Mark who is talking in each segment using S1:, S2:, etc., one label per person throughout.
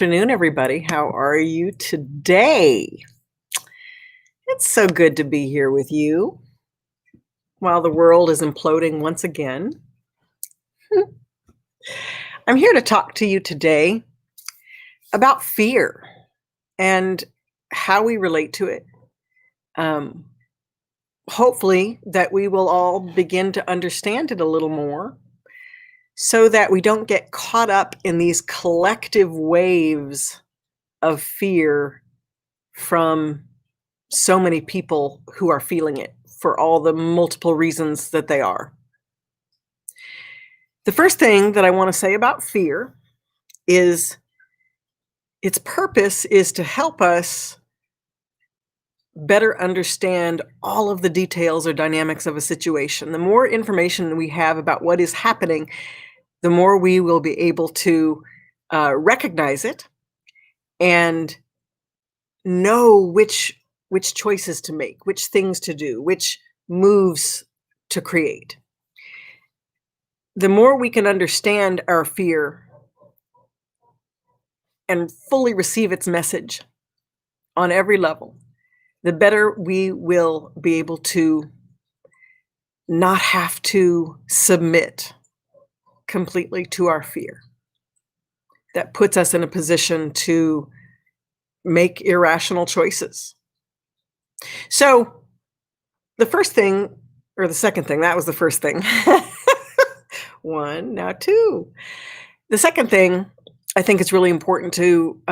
S1: Afternoon, everybody. How are you today? It's so good to be here with you while the world is imploding once again. I'm here to talk to you today about fear and how we relate to it. Um, Hopefully, that we will all begin to understand it a little more so that we don't get caught up in these collective waves of fear from so many people who are feeling it for all the multiple reasons that they are. The first thing that I want to say about fear is its purpose is to help us better understand all of the details or dynamics of a situation. The more information we have about what is happening, the more we will be able to recognize it and know which choices to make, which things to do, which moves to create. The more we can understand our fear and fully receive its message on every level, the better we will be able to not have to submit completely to our fear. That puts us in a position to make irrational choices. So, the first thing, or the second thing, that was the first thing. One, now two. The second thing I think it's really important to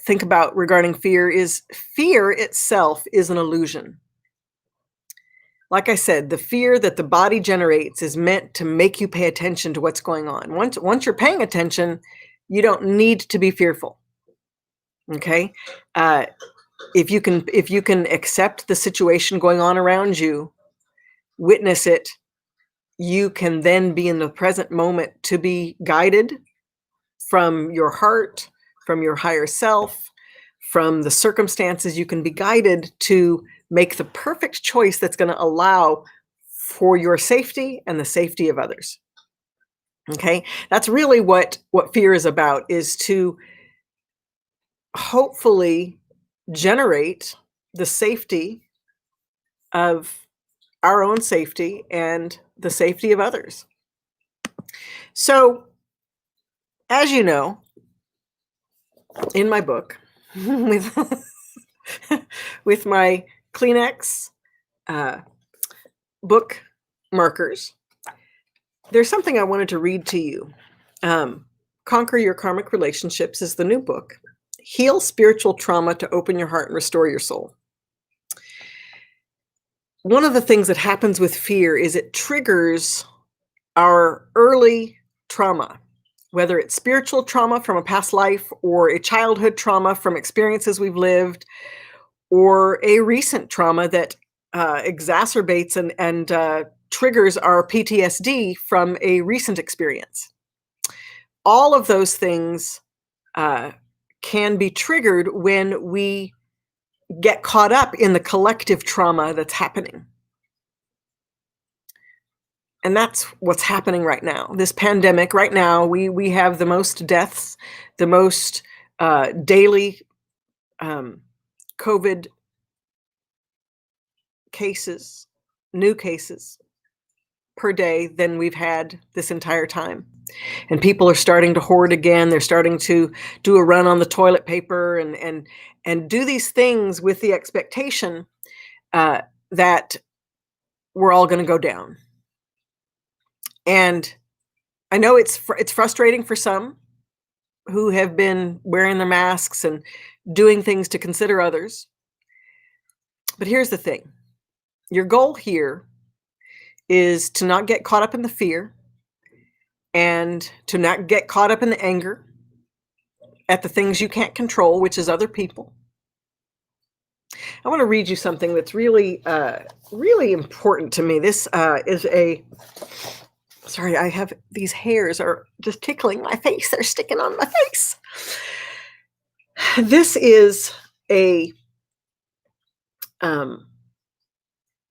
S1: think about regarding fear is fear itself is an illusion. Like I said, the fear that the body generates is meant to make you pay attention to what's going on. Once you're paying attention, you don't need to be fearful. Okay, if you can accept the situation going on around you, witness it, you can then be in the present moment to be guided from your heart, from your higher self, from the circumstances. You can be guided to make the perfect choice that's going to allow for your safety and the safety of others. Okay, that's really what fear is about, is to hopefully generate the safety of our own safety and the safety of others. So, as you know, in my book, with with my Kleenex book markers, there's something I wanted to read to you. Conquer Your Karmic Relationships is the new book. Heal spiritual trauma to open your heart and restore your soul. One of the things that happens with fear is it triggers our early trauma, whether it's spiritual trauma from a past life or a childhood trauma from experiences we've lived, or a recent trauma that exacerbates and triggers our PTSD from a recent experience. All of those things can be triggered when we get caught up in the collective trauma that's happening. And that's what's happening right now. This pandemic right now, we have the most deaths, the most daily COVID cases, new cases per day than we've had this entire time. And people are starting to hoard again. They're starting to do a run on the toilet paper and do these things with the expectation that we're all going to go down. And I know it's frustrating for some who have been wearing their masks and doing things to consider others. But here's the thing. Your goal here is to not get caught up in the fear and to not get caught up in the anger at the things you can't control, which is other people. I want to read you something that's really, really important to me. This is sorry, I have these hairs are just tickling my face. They're sticking on my face. This is a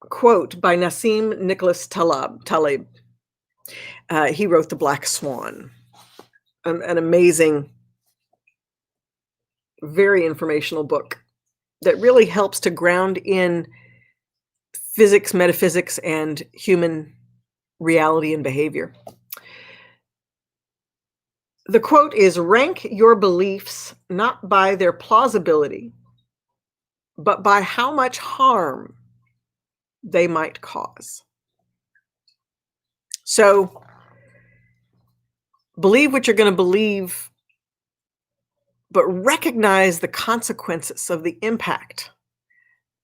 S1: quote by Nassim Nicholas Taleb. He wrote The Black Swan, an amazing very informational book that really helps to ground in physics, metaphysics, and human reality and behavior. The quote is, "Rank your beliefs not by their plausibility, but by how much harm they might cause." So, believe what you're going to believe, but recognize the consequences of the impact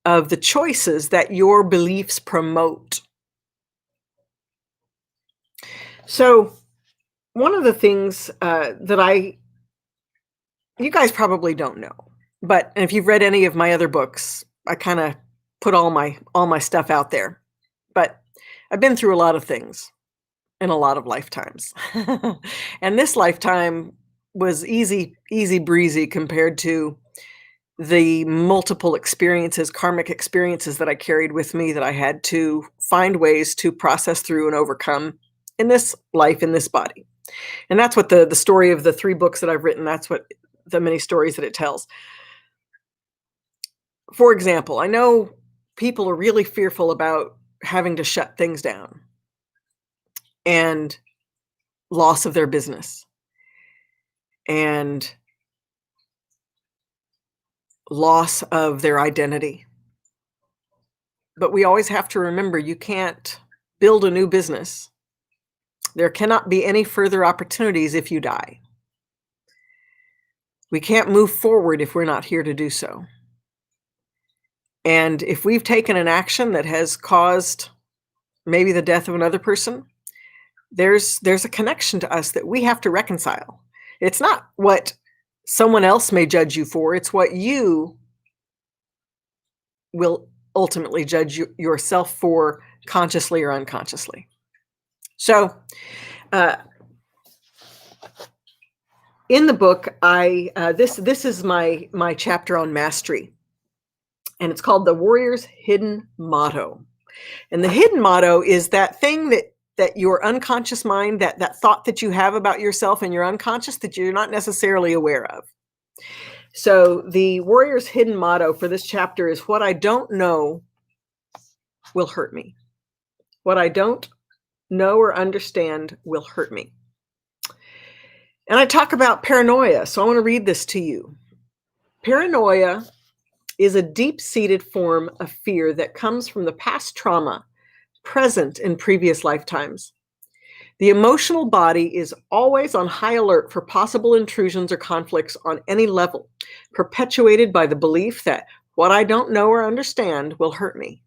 S1: of the choices that your beliefs promote. So, one of the things you guys probably don't know, but if you've read any of my other books, I kind of put all my stuff out there. But I've been through a lot of things in a lot of lifetimes. And this lifetime was easy breezy compared to the multiple experiences, karmic experiences that I carried with me that I had to find ways to process through and overcome in this life, in this body. And that's what the story of the 3 books that I've written, that's what the many stories that it tells. For example, I know people are really fearful about having to shut things down and loss of their business and loss of their identity. But we always have to remember, you can't build a new business. There cannot be any further opportunities if you die. We can't move forward if we're not here to do so. And if we've taken an action that has caused maybe the death of another person, there's a connection to us that we have to reconcile. It's not what someone else may judge you for, it's what you will ultimately judge yourself for, consciously or unconsciously. So, in the book, this is my chapter on mastery, and it's called The Warrior's Hidden Motto. And the hidden motto is that thing that your unconscious mind, that thought that you have about yourself and your unconscious that you're not necessarily aware of. So the warrior's hidden motto for this chapter is, "What I don't know will hurt me. What I don't know or understand will hurt me." And I talk about paranoia, so I want to read this to you. Paranoia is a deep-seated form of fear that comes from the past trauma present in previous lifetimes. The emotional body is always on high alert for possible intrusions or conflicts on any level, perpetuated by the belief that what I don't know or understand will hurt me.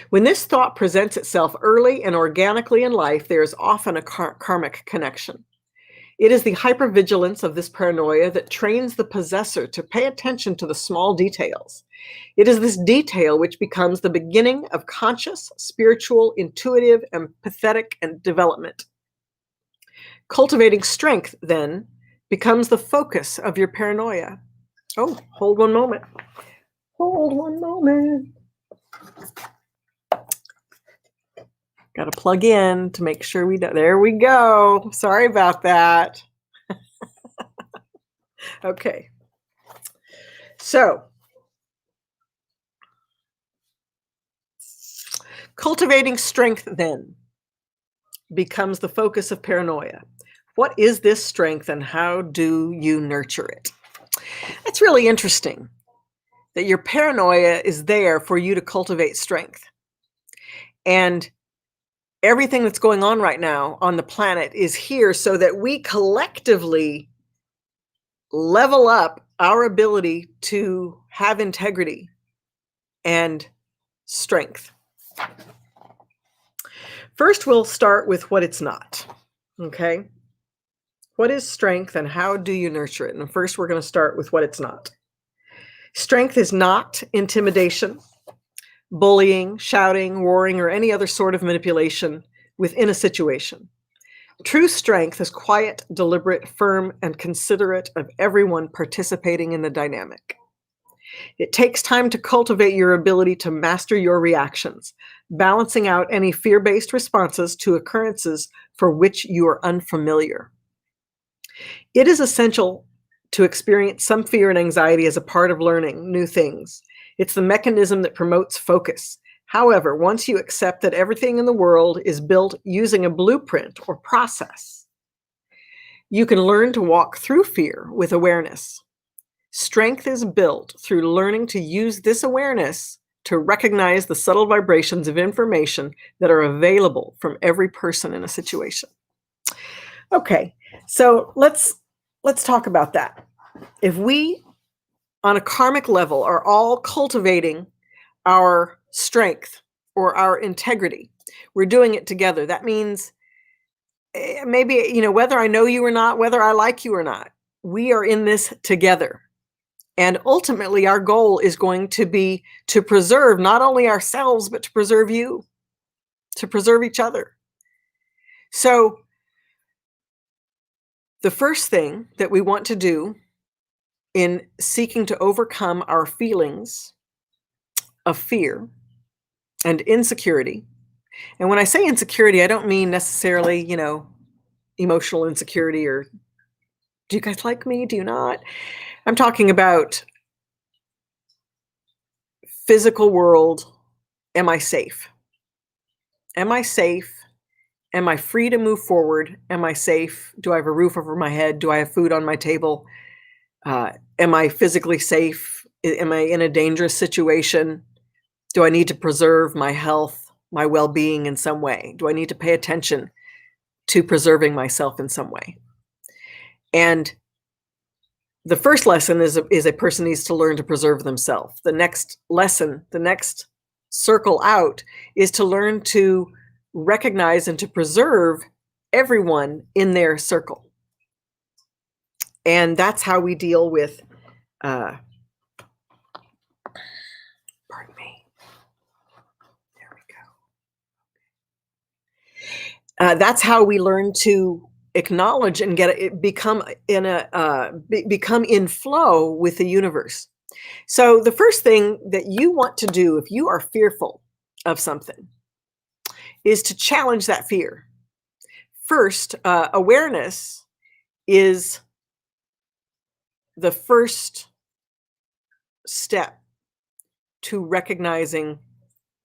S1: When this thought presents itself early and organically in life, there is often a karmic connection. It is the hypervigilance of this paranoia that trains the possessor to pay attention to the small details. It is this detail which becomes the beginning of conscious, spiritual, intuitive, empathetic, and development. Cultivating strength, then, becomes the focus of your paranoia. Oh, hold one moment. Hold one moment. Got to plug in to make sure we don't. There we go. Sorry about that. Okay. So, cultivating strength then becomes the focus of paranoia. What is this strength and how do you nurture it? It's really interesting that your paranoia is there for you to cultivate strength. And everything that's going on right now on the planet is here so that we collectively level up our ability to have integrity and strength. First, we'll start with what it's not. Okay? What is strength and how do you nurture it? And first, we're going to start with what it's not. Strength is not intimidation, bullying, shouting, roaring, or any other sort of manipulation within a situation. True strength is quiet, deliberate, firm, and considerate of everyone participating in the dynamic. It takes time to cultivate your ability to master your reactions, balancing out any fear-based responses to occurrences for which you are unfamiliar. It is essential to experience some fear and anxiety as a part of learning new things. It's the mechanism that promotes focus. However, once you accept that everything in the world is built using a blueprint or process, you can learn to walk through fear with awareness. Strength is built through learning to use this awareness to recognize the subtle vibrations of information that are available from every person in a situation. Okay, so let's talk about that. If we, on a karmic level, are all cultivating our strength or our integrity, we're doing it together. That means maybe, whether I know you or not, whether I like you or not, we are in this together. And ultimately, our goal is going to be to preserve not only ourselves, but to preserve you, to preserve each other. So the first thing that we want to do in seeking to overcome our feelings of fear and insecurity, and when I say insecurity, I don't mean necessarily, emotional insecurity or do you guys like me? Do you not? I'm talking about physical world. Am I safe? Am I safe? Am I free to move forward? Am I safe? Do I have a roof over my head? Do I have food on my table? Am I physically safe? Am I in a dangerous situation? Do I need to preserve my health, my well-being in some way? Do I need to pay attention to preserving myself in some way? And the first lesson is a person needs to learn to preserve themselves. The next lesson, the next circle out, is to learn to recognize and to preserve everyone in their circle. And that's how we deal with, pardon me. There we go. That's how we learn to acknowledge and become in flow with the universe. So the first thing that you want to do if you are fearful of something is to challenge that fear. First, awareness is the first step to recognizing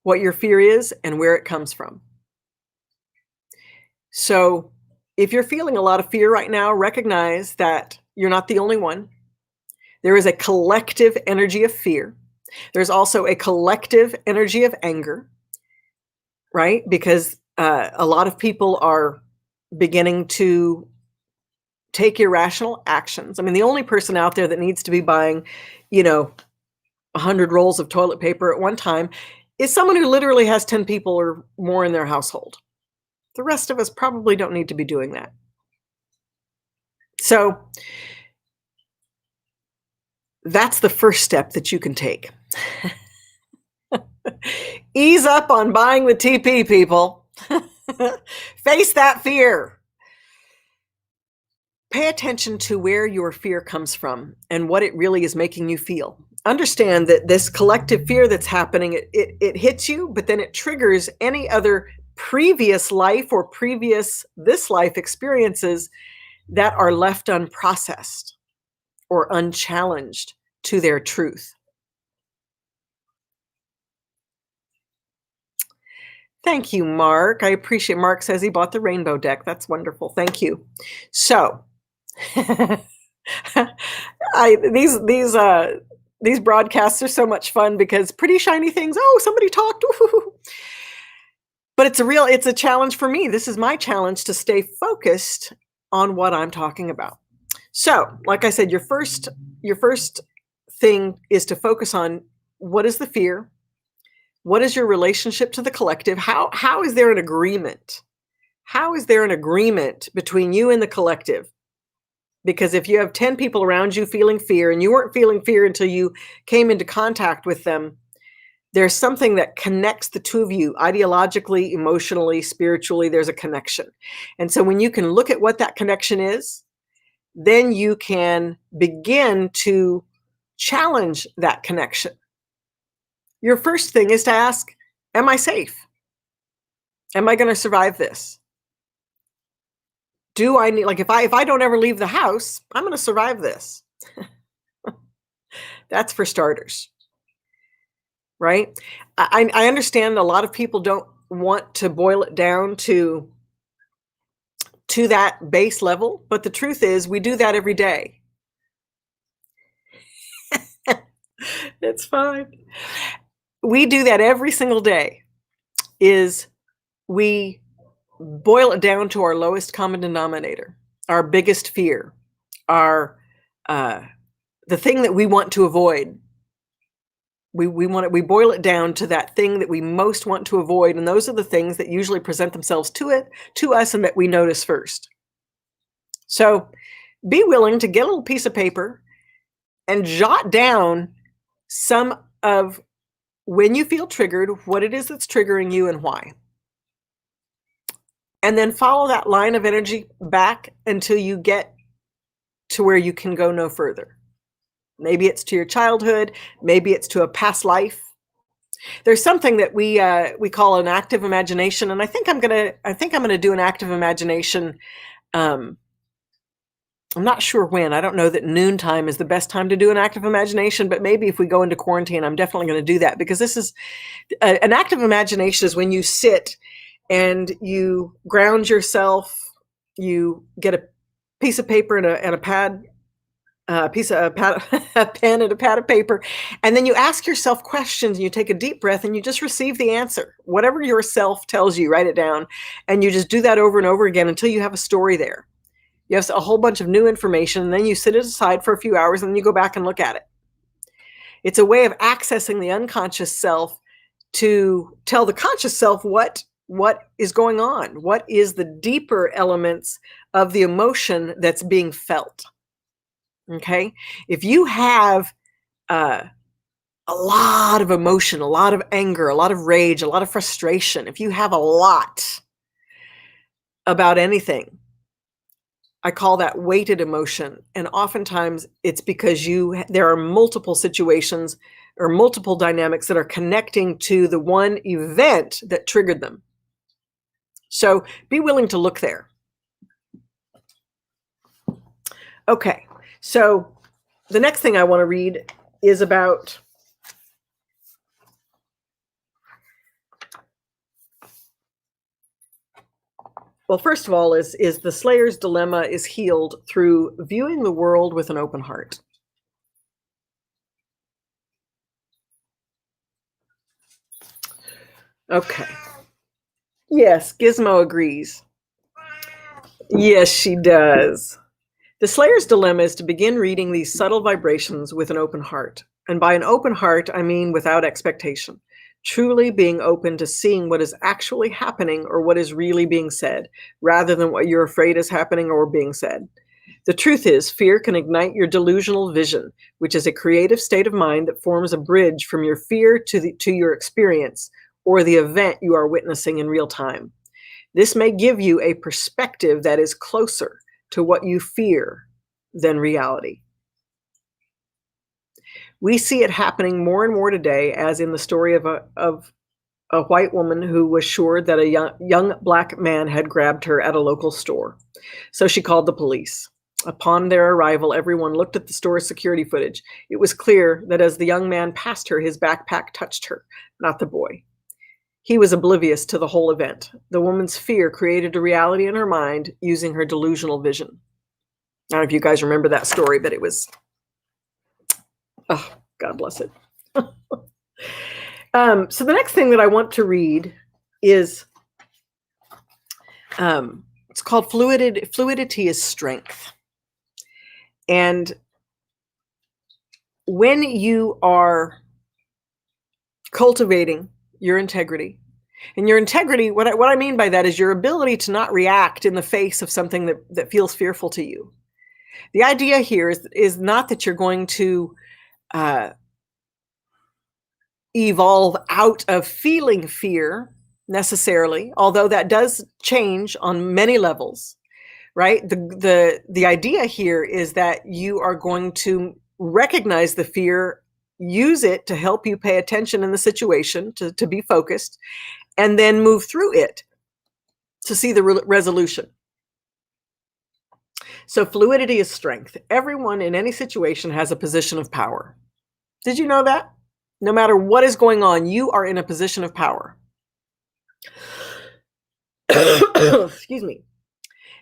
S1: what your fear is and where it comes from. So if you're feeling a lot of fear right now, recognize that you're not the only one. There is a collective energy of fear. There's also a collective energy of anger, right? Because a lot of people are beginning to take irrational actions. I mean, the only person out there that needs to be buying, 100 rolls of toilet paper at one time is someone who literally has 10 people or more in their household. The rest of us probably don't need to be doing that. So that's the first step that you can take. Ease up on buying the TP, people. Face that fear. Pay attention to where your fear comes from and what it really is making you feel. Understand that this collective fear that's happening, it hits you, but then it triggers any other previous life or previous this life experiences that are left unprocessed or unchallenged to their truth. Thank you, Mark. I appreciate Mark says he bought the rainbow deck. That's wonderful. Thank you. So these broadcasts are so much fun because pretty shiny things. Oh, somebody talked. Woo-hoo. But it's a challenge for me. This is my challenge to stay focused on what I'm talking about. So, like I said, your first thing is to focus on what is the fear? What is your relationship to the collective? How is there an agreement? How is there an agreement between you and the collective? Because if you have 10 people around you feeling fear and you weren't feeling fear until you came into contact with them, there's something that connects the two of you ideologically, emotionally, spiritually. There's a connection. And so when you can look at what that connection is, then you can begin to challenge that connection. Your first thing is to ask, am I safe? Am I going to survive this? Do I need, like, if I don't ever leave the house, I'm going to survive this. That's for starters, right? I understand a lot of people don't want to boil it down to that base level, but the truth is we do that every day. It's fine. We do that every single day, is we boil it down to our lowest common denominator, our biggest fear, our uh, the thing that we want to avoid. We boil it down to that thing that we most want to avoid, and those are the things that usually present themselves to us and that we notice first. So be willing to get a little piece of paper and jot down some of when you feel triggered, what it is that's triggering you and why. And then follow that line of energy back until you get to where you can go no further. Maybe it's to your childhood, maybe it's to a past life. There's something that we call an active imagination, and I think I'm gonna do an active imagination. Um, I'm not sure when. I don't know that noontime is the best time to do an active imagination, but maybe if we go into quarantine, I'm definitely going to do that, because this is an active imagination is when you sit and you ground yourself, you get a piece of paper and a pad, a pen and a pad of paper, and then you ask yourself questions, and you take a deep breath, and you just receive the answer. Whatever yourself tells you, write it down, and you just do that over and over again until you have a story there. You have a whole bunch of new information, and then you sit it aside for a few hours, and then you go back and look at it. It's a way of accessing the unconscious self to tell the conscious self what is going on, what is the deeper elements of the emotion that's being felt. Okay? If you have a lot of emotion, a lot of anger, a lot of rage, a lot of frustration, if you have a lot about anything, I call that weighted emotion. And oftentimes it's because there are multiple situations or multiple dynamics that are connecting to the one event that triggered them. So be willing to look there. Okay, so the next thing I want to read is about well, first of all, is the Slayer's dilemma is healed through viewing the world with an open heart. Okay. Yes, Gizmo agrees. Yes, she does. The Slayer's dilemma is to begin reading these subtle vibrations with an open heart. And by an open heart, I mean without expectation. Truly being open to seeing what is actually happening or what is really being said, rather than what you're afraid is happening or being said. The truth is, fear can ignite your delusional vision, which is a creative state of mind that forms a bridge from your fear to your experience or the event you are witnessing in real time. This may give you a perspective that is closer to what you fear than reality. We see it happening more and more today, as in the story of a white woman who was sure that a young black man had grabbed her at a local store. So she called the police. Upon their arrival, everyone looked at the store's security footage. It was clear that as the young man passed her, his backpack touched her, not the boy. He was oblivious to the whole event. The woman's fear created a reality in her mind using her delusional vision. I don't know if you guys remember that story, but it was, oh, God bless it. So the next thing that I want to read is, it's called Fluidity is Strength. And when you are cultivating your integrity, and your integrity, what I mean by that is your ability to not react in the face of something that feels fearful to you. The idea here is not that you're going to evolve out of feeling fear necessarily, although that does change on many levels, right? The idea here is that you are going to recognize the fear, use it to help you pay attention in the situation, to be focused, and then move through it to see the resolution. So fluidity is strength. Everyone in any situation has a position of power. Did you know that? No matter what is going on, you are in a position of power. Excuse me.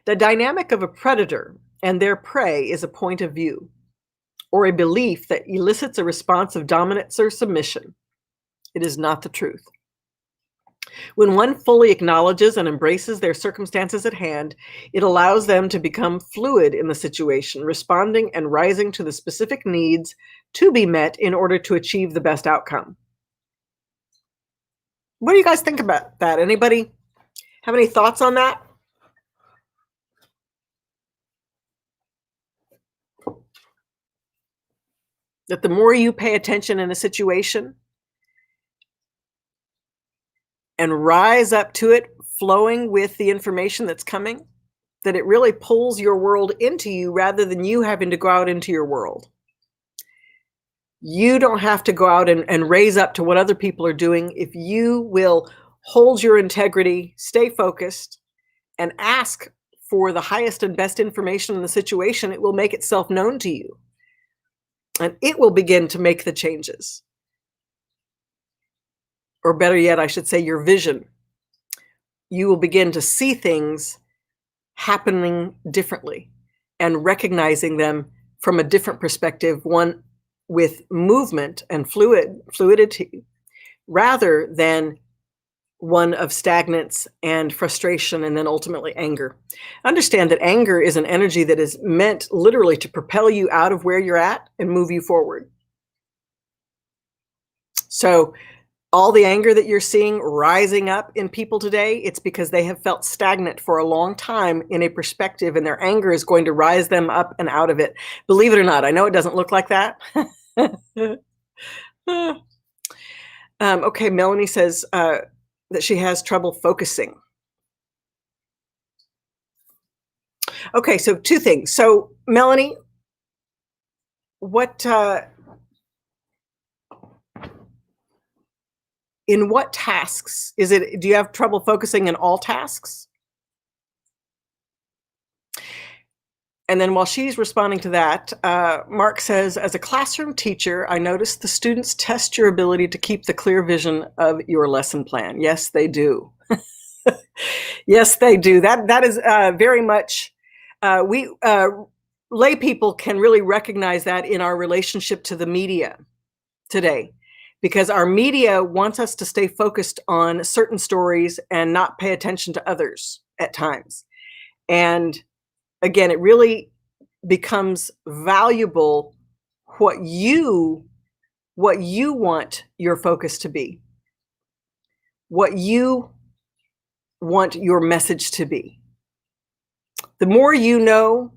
S1: The dynamic of a predator and their prey is a point of view or a belief that elicits a response of dominance or submission. It is not the truth. When one fully acknowledges and embraces their circumstances at hand, it allows them to become fluid in the situation, responding and rising to the specific needs to be met in order to achieve the best outcome. What do you guys think about that? Anybody have any thoughts on that? That the more you pay attention in a situation and rise up to it, flowing with the information that's coming, that it really pulls your world into you rather than you having to go out into your world. You don't have to go out and raise up to what other people are doing. If you will hold your integrity, stay focused, and ask for the highest and best information in the situation, it will make itself known to you. And it will begin to make the changes. Or better yet, I should say your vision. You will begin to see things happening differently and recognizing them from a different perspective, one with movement and fluidity, rather than one of stagnance and frustration and then ultimately anger. Understand that anger is an energy that is meant literally to propel you out of where you're at and move you forward. So all the anger that you're seeing rising up in people today, it's because they have felt stagnant for a long time in a perspective, and their anger is going to rise them up and out of it. Believe it or not, I know it doesn't look like that. Okay, Melanie says that she has trouble focusing. Okay, so two things. So Melanie, what in what tasks is it? Do you have trouble focusing in all tasks? And then while she's responding to that, Mark says, as a classroom teacher, I noticed the students test your ability to keep the clear vision of your lesson plan. Yes, they do. Yes, they do. That is very much, we lay people can really recognize that in our relationship to the media today, because our media wants us to stay focused on certain stories and not pay attention to others at times. And again, it really becomes valuable what you want your focus to be, what you want your message to be. The more you know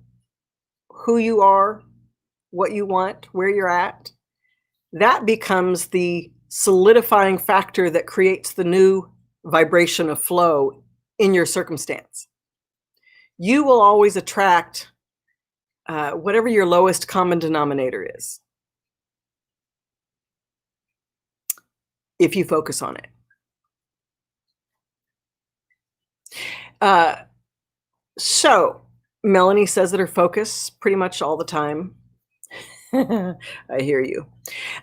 S1: who you are, what you want, where you're at, that becomes the solidifying factor that creates the new vibration of flow in your circumstance. You will always attract whatever your lowest common denominator is, if you focus on it. So Melanie says that her focus pretty much all the time. I hear you.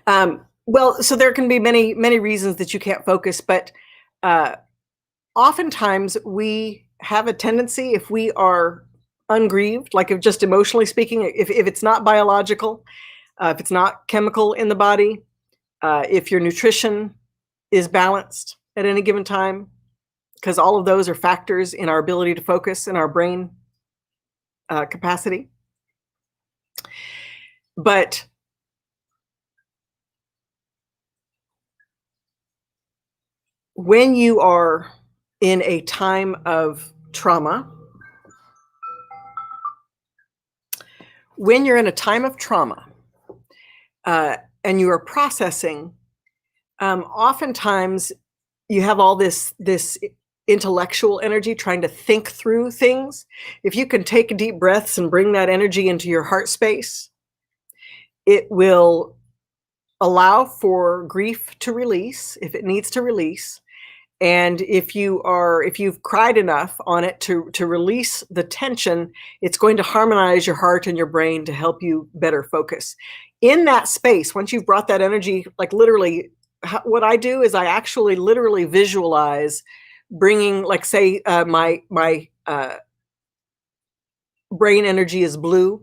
S1: Well, so there can be many, many reasons that you can't focus, but oftentimes we have a tendency, if we are ungrieved, like if just emotionally speaking, if it's not biological, if it's not chemical in the body, if your nutrition is balanced at any given time, because all of those are factors in our ability to focus in our brain capacity. But when you are in a time of trauma, when you're in a time of trauma and you are processing, oftentimes you have all this intellectual energy trying to think through things. If you can take deep breaths and bring that energy into your heart space, it will allow for grief to release if it needs to release, And if you've cried enough on it to release the tension, it's going to harmonize your heart and your brain to help you better focus. In that space, once you've brought that energy, like literally, what I do is I actually literally visualize bringing, like, say, my brain energy is blue,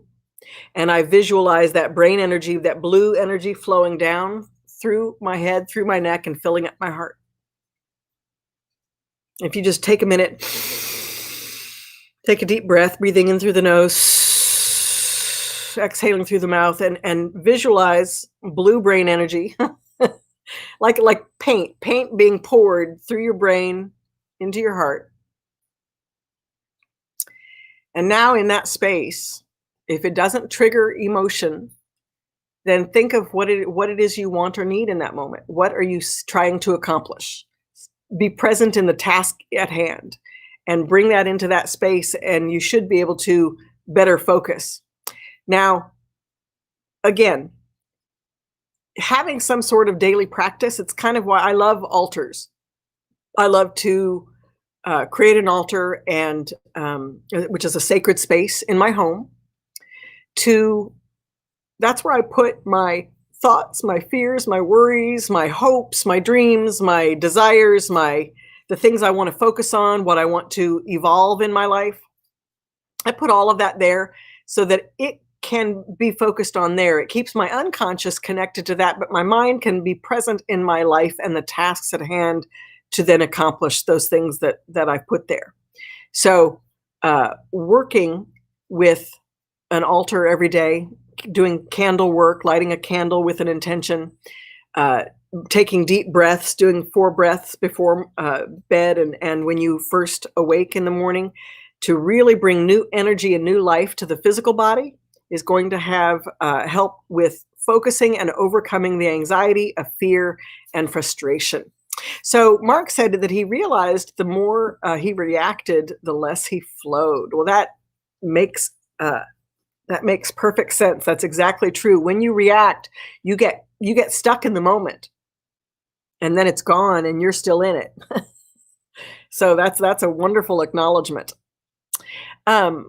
S1: and I visualize that brain energy, that blue energy flowing down through my head, through my neck, and filling up my heart. If you just take a minute, take a deep breath, breathing in through the nose, exhaling through the mouth, and visualize blue brain energy, like paint being poured through your brain into your heart. And now in that space, if it doesn't trigger emotion, then think of what it is you want or need in that moment. What are you trying to accomplish? Be present in the task at hand and bring that into that space, and you should be able to better focus. Now, again, having some sort of daily practice, it's kind of why I love altars. I love to create an altar, and which is a sacred space in my home. That's where I put my thoughts, my fears, my worries, my hopes, my dreams, my desires, the things I want to focus on, what I want to evolve in my life. I put all of that there so that it can be focused on there. It keeps my unconscious connected to that, but my mind can be present in my life and the tasks at hand to then accomplish those things that I've put there. So working with an altar every day, doing candle work, lighting a candle with an intention, taking deep breaths, doing 4 breaths before bed and when you first awake in the morning, to really bring new energy and new life to the physical body, is going to have help with focusing and overcoming the anxiety of fear and frustration. So Mark said that he realized the more he reacted, the less he flowed. Well, that makes perfect sense. That's exactly true. When you react, you get stuck in the moment, and then it's gone, and you're still in it. So that's a wonderful acknowledgement. So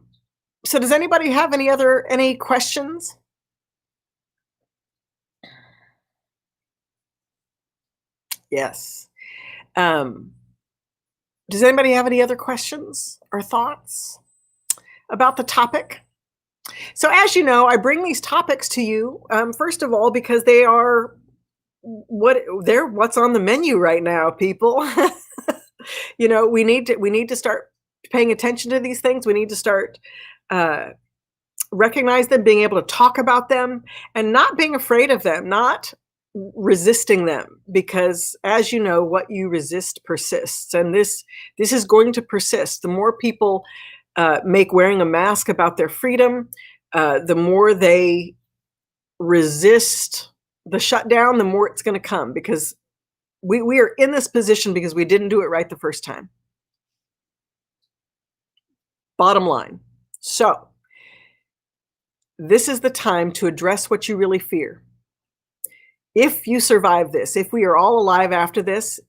S1: does anybody have any questions? Yes. Does anybody have any other questions or thoughts about the topic? So as you know, I bring these topics to you, first of all, because they are what's on the menu right now, people. We need to start paying attention to these things. We need to start recognize them, being able to talk about them, and not being afraid of them, not resisting them, because as you know, what you resist persists, and this is going to persist. The more people make wearing a mask about their freedom, the more they resist the shutdown, the more it's going to come, because we are in this position because we didn't do it right the first time. Bottom line. So this is the time to address what you really fear. If you survive this, if we are all alive after this,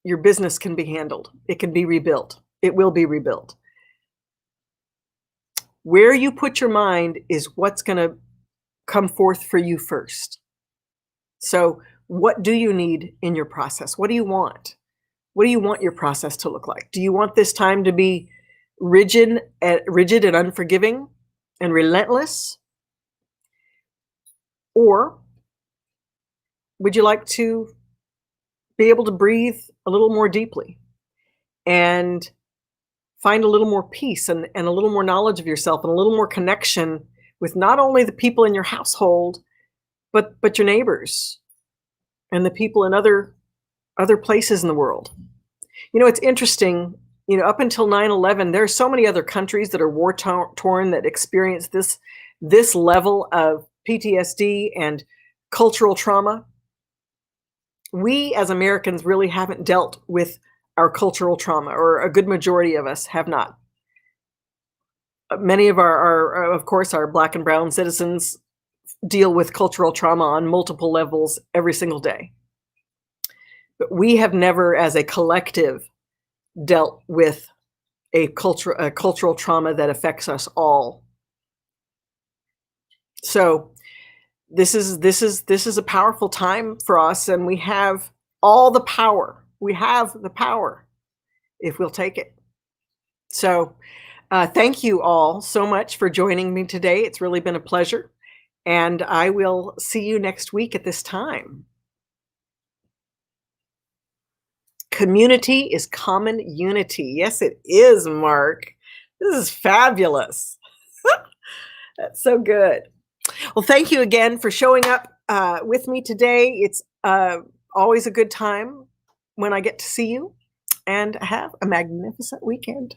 S1: your business can be handled. It can be rebuilt. It will be rebuilt. Where you put your mind is what's going to come forth for you first. So what do you need in your process? What do you want? What do you want your process to look like? Do you want this time to be rigid and unforgiving and relentless? Or would you like to be able to breathe a little more deeply and find a little more peace and a little more knowledge of yourself and a little more connection with not only the people in your household, but your neighbors and the people in other places in the world? It's interesting, up until 9/11, there are so many other countries that are war torn that experience this level of PTSD and cultural trauma. We as Americans really haven't dealt with our cultural trauma, or a good majority of us have not. Many of of course, our Black and brown citizens deal with cultural trauma on multiple levels every single day. But we have never, as a collective, dealt with a cultural trauma that affects us all. So this is a powerful time for us, and we have all the power. We have the power if we'll take it. So thank you all so much for joining me today. It's really been a pleasure, and I will see you next week at this time. Community is common unity. Yes, it is, Mark. This is fabulous. That's so good. Well, thank you again for showing up with me today. It's always a good time when I get to see you, and have a magnificent weekend.